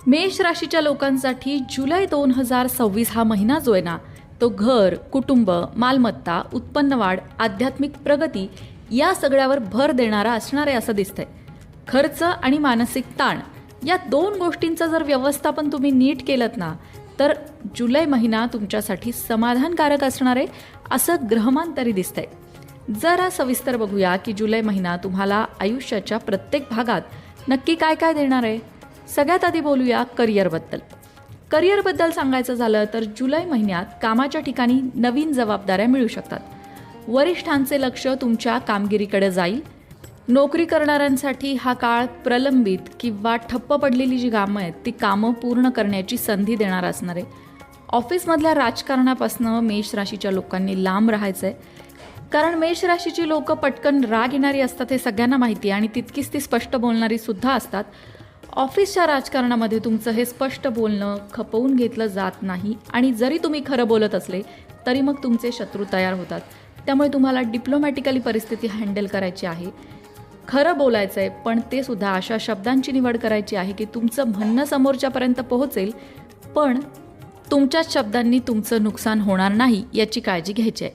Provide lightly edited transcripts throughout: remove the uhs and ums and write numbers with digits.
मेष राशीच्या लोकांसाठी जुलै 2026 हा महिना जो आहे ना, तो घर, कुटुंब, मालमत्ता, उत्पन्न वाढ, आध्यात्मिक प्रगती या सगळ्यावर भर देणारा असणार आहे असं दिसतंय. खर्च आणि मानसिक ताण या दोन गोष्टींचं जर व्यवस्थापन तुम्ही नीट केलं ना, तर जुलै महिना तुमच्यासाठी समाधानकारक असणार आहे असं ग्रहमान तरी दिसतंय. जरा सविस्तर बघूया की जुलै महिना तुम्हाला आयुष्याच्या प्रत्येक भागात नक्की काय काय देणार आहे. सगळ्यात आधी बोलूया करिअरबद्दल. करिअरबद्दल सांगायचं झालं तर जुलै महिन्यात कामाच्या ठिकाणी नवीन जबाबदाऱ्या मिळू शकतात. वरिष्ठांचे लक्ष तुमच्या कामगिरीकडे जाईल. नोकरी करणाऱ्यांसाठी हा काळ प्रलंबित किंवा ठप्प पडलेली जी कामं आहेत ती कामं पूर्ण करण्याची संधी देणार असणार आहे. ऑफिसमधल्या राजकारणापासून मेष राशीच्या लोकांनी लांब राहायचं आहे, कारण मेष राशीची लोकं पटकन राग येणारी असतात हे सगळ्यांना माहिती आहे आणि तितकीच ती स्पष्ट बोलणारी सुद्धा असतात. ऑफिसच्या राजकारणामध्ये तुमचं हे स्पष्ट बोलणं खपवून घेतलं जात नाही आणि जरी तुम्ही खरं बोलत असले तरी मग तुमचे शत्रू तयार होतात. त्यामुळे तुम्हाला डिप्लोमॅटिकली परिस्थिती हँडल करायची आहे. खरं बोलायचं आहे, पण ते सुद्धा अशा शब्दांची निवड करायची आहे की तुमचं म्हणणं समोरच्यापर्यंत पोहोचेल, पण तुमच्याच शब्दांनी तुमचं नुकसान होणार नाही याची काळजी घ्यायची आहे.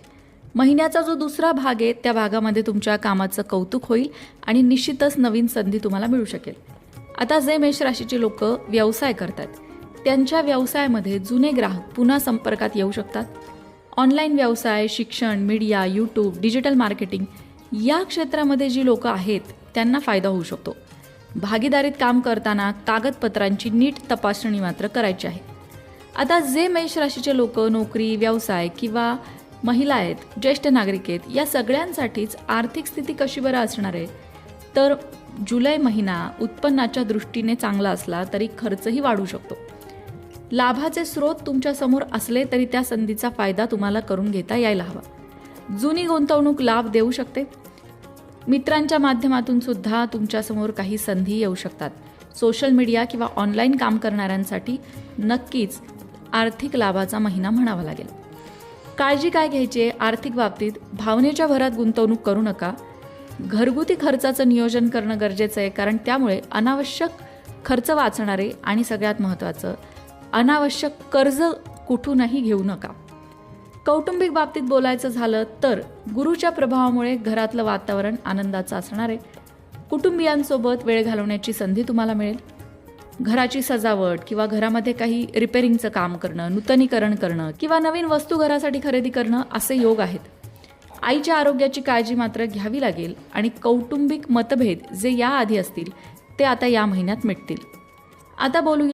महिन्याचा जो दुसरा भाग आहे त्या भागामध्ये तुमच्या कामाचं कौतुक होईल आणि निश्चितच नवीन संधी तुम्हाला मिळू शकेल. आता जे मेष राशीचे लोक व्यवसाय करतात त्यांच्या व्यवसायामध्ये जुने ग्राहक पुन्हा संपर्कात येऊ शकतात. ऑनलाईन व्यवसाय, शिक्षण, मीडिया, यूट्यूब, डिजिटल मार्केटिंग या क्षेत्रामध्ये जी लोकं आहेत त्यांना फायदा होऊ शकतो. भागीदारीत काम करताना कागदपत्रांची नीट तपासणी मात्र करायची आहे. आता जे मेष राशीचे लोक नोकरी, व्यवसाय किंवा महिला आहेत, ज्येष्ठ नागरिक आहेत, या सगळ्यांसाठीच आर्थिक स्थिती कशी बरं असणार आहे, तर जुलै महिना उत्पन्नाच्या दृष्टीने चांगला असला तरी खर्चही वाढू शकतो. लाभाचे स्रोत तुमच्यासमोर असले तरी त्या संधीचा फायदा तुम्हाला करून घेता यायला हवा. जुनी गुंतवणूक लाभ देऊ शकते. मित्रांच्या माध्यमातून सुद्धा तुमच्यासमोर काही संधी येऊ शकतात. सोशल मीडिया किंवा ऑनलाईन काम करणाऱ्यांसाठी नक्कीच आर्थिक लाभाचा महिना म्हणावा लागेल. काळजी काय घ्यायची? आर्थिक बाबतीत भावनेच्या भरात गुंतवणूक करू नका. घरगुती खर्चाचं नियोजन करणं गरजेचं आहे, कारण त्यामुळे अनावश्यक खर्च वाचणारे आणि सगळ्यात महत्त्वाचं अनावश्यक कर्ज कुठूनही घेऊ नका. कौटुंबिक बाबतीत बोलायचं झालं तर गुरुच्या प्रभावामुळे घरातलं वातावरण आनंदाचं असणार आहे. कुटुंबियांसोबत वेळ घालवण्याची संधी तुम्हाला मिळेल. घराची सजावट किंवा घरामध्ये काही रिपेरिंगचं काम करणं, नूतनीकरण करणं किंवा नवीन वस्तू घरासाठी खरेदी करणं असे योग आहेत. आईच्या आरोग्याची काळजी मात्र घ्यावी लागेल आणि कौटुंबिक मतभेद जे याआधी असतील ते आता या महिन्यात मिटतील. आता बोलूया